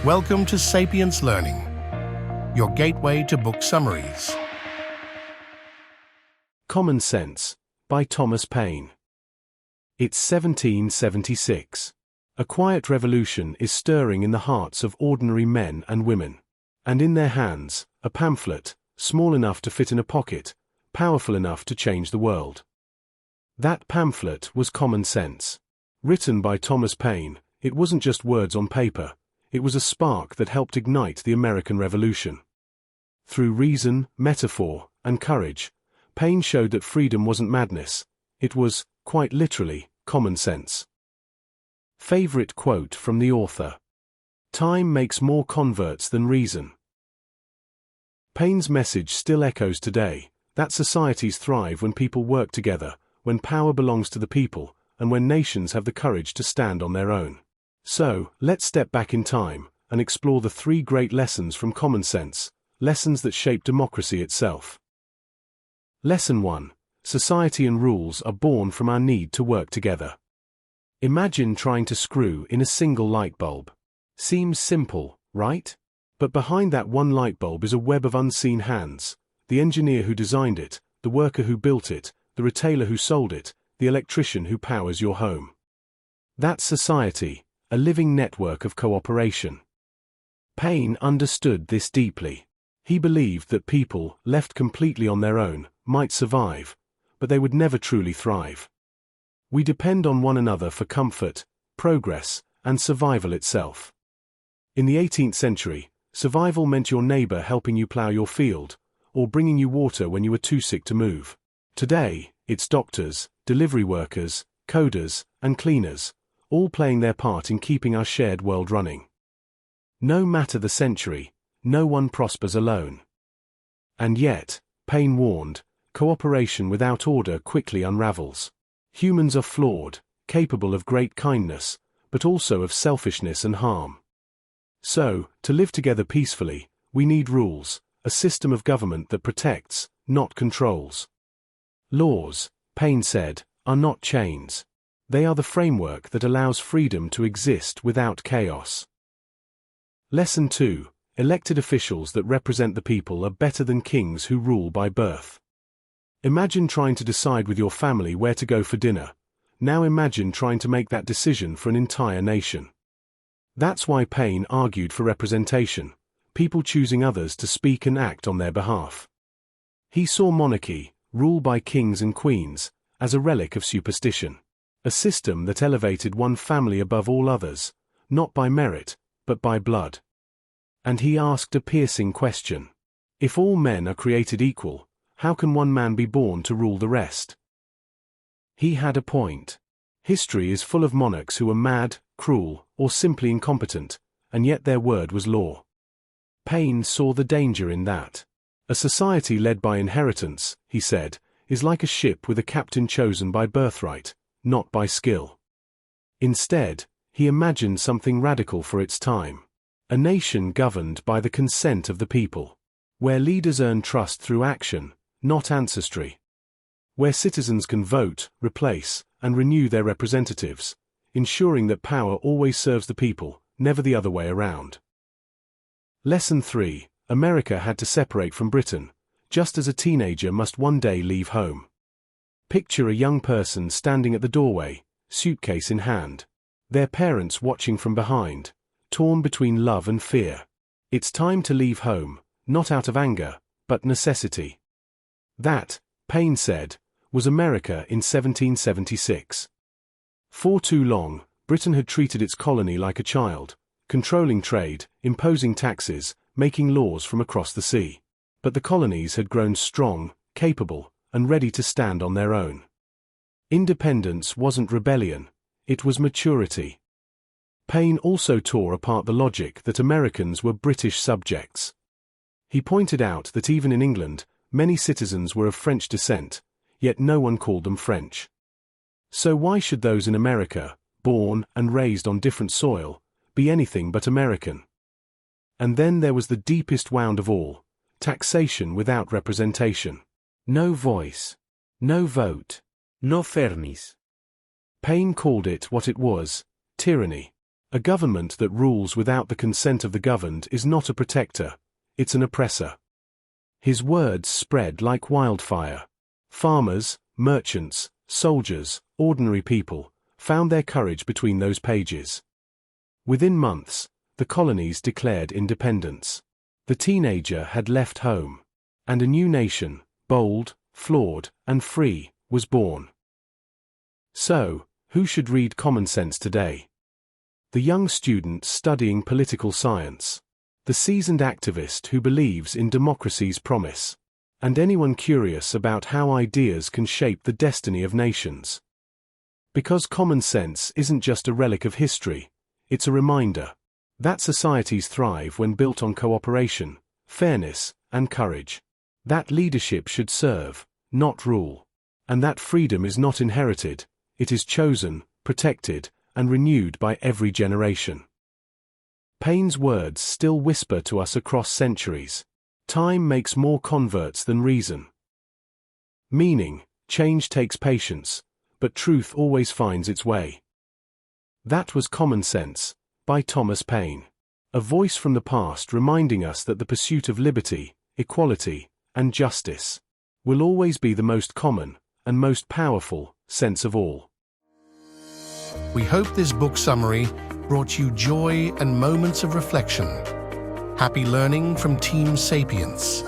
Welcome to Sapience Learning, your gateway to book summaries. Common Sense, by Thomas Paine. It's 1776. A quiet revolution is stirring in the hearts of ordinary men and women. And in their hands, a pamphlet, small enough to fit in a pocket, powerful enough to change the world. That pamphlet was Common Sense. Written by Thomas Paine, it wasn't just words on paper, it was a spark that helped ignite the American Revolution. Through reason, metaphor, and courage, Paine showed that freedom wasn't madness, it was, quite literally, common sense. Favorite quote from the author: "Time makes more converts than reason." Paine's message still echoes today, that societies thrive when people work together, when power belongs to the people, and when nations have the courage to stand on their own. So, let's step back in time, and explore the three great lessons from Common Sense, lessons that shape democracy itself. Lesson 1. Society and rules are born from our need to work together. Imagine trying to screw in a single light bulb. Seems simple, right? But behind that one light bulb is a web of unseen hands. The engineer who designed it, the worker who built it, the retailer who sold it, the electrician who powers your home. That's society, a living network of cooperation. Paine understood this deeply. He believed that people, left completely on their own, might survive, but they would never truly thrive. We depend on one another for comfort, progress, and survival itself. In the 18th century, survival meant your neighbor helping you plow your field, or bringing you water when you were too sick to move. Today, it's doctors, delivery workers, coders, and cleaners, all playing their part in keeping our shared world running. No matter the century, no one prospers alone. And yet, Paine warned, cooperation without order quickly unravels. Humans are flawed, capable of great kindness, but also of selfishness and harm. So, to live together peacefully, we need rules, a system of government that protects, not controls. Laws, Paine said, are not chains. They are the framework that allows freedom to exist without chaos. Lesson 2. Elected officials that represent the people are better than kings who rule by birth. Imagine trying to decide with your family where to go for dinner. Now imagine trying to make that decision for an entire nation. That's why Paine argued for representation, people choosing others to speak and act on their behalf. He saw monarchy, rule by kings and queens, as a relic of superstition. A system that elevated one family above all others, not by merit, but by blood. And he asked a piercing question. If all men are created equal, how can one man be born to rule the rest? He had a point. History is full of monarchs who were mad, cruel, or simply incompetent, and yet their word was law. Paine saw the danger in that. A society led by inheritance, he said, is like a ship with a captain chosen by birthright, not by skill. Instead, he imagined something radical for its time. A nation governed by the consent of the people. Where leaders earn trust through action, not ancestry. Where citizens can vote, replace, and renew their representatives, ensuring that power always serves the people, never the other way around. Lesson 3. America had to separate from Britain, just as a teenager must one day leave home. Picture a young person standing at the doorway, suitcase in hand. Their parents watching from behind, torn between love and fear. It's time to leave home, not out of anger, but necessity. That, Paine said, was America in 1776. For too long, Britain had treated its colony like a child, controlling trade, imposing taxes, making laws from across the sea. But the colonies had grown strong, capable, and ready to stand on their own. Independence wasn't rebellion, it was maturity. Paine also tore apart the logic that Americans were British subjects. He pointed out that even in England, many citizens were of French descent, yet no one called them French. So why should those in America, born and raised on different soil, be anything but American? And then there was the deepest wound of all, taxation without representation. No voice, no vote, no fairness. Paine called it what it was, tyranny. A government that rules without the consent of the governed is not a protector, it's an oppressor. His words spread like wildfire. Farmers, merchants, soldiers, ordinary people, found their courage between those pages. Within months, the colonies declared independence. The teenager had left home, and a new nation, bold, flawed, and free, was born. So, who should read Common Sense today? The young student studying political science, the seasoned activist who believes in democracy's promise, and anyone curious about how ideas can shape the destiny of nations. Because common sense isn't just a relic of history, it's a reminder that societies thrive when built on cooperation, fairness, and courage. That leadership should serve, not rule. And that freedom is not inherited, it is chosen, protected, and renewed by every generation. Paine's words still whisper to us across centuries. Time makes more converts than reason. Meaning, change takes patience, but truth always finds its way. That was Common Sense, by Thomas Paine. A voice from the past reminding us that the pursuit of liberty, equality, and justice will always be the most common and most powerful sense of all. We hope this book summary brought you joy and moments of reflection. Happy learning from Team Sapiens.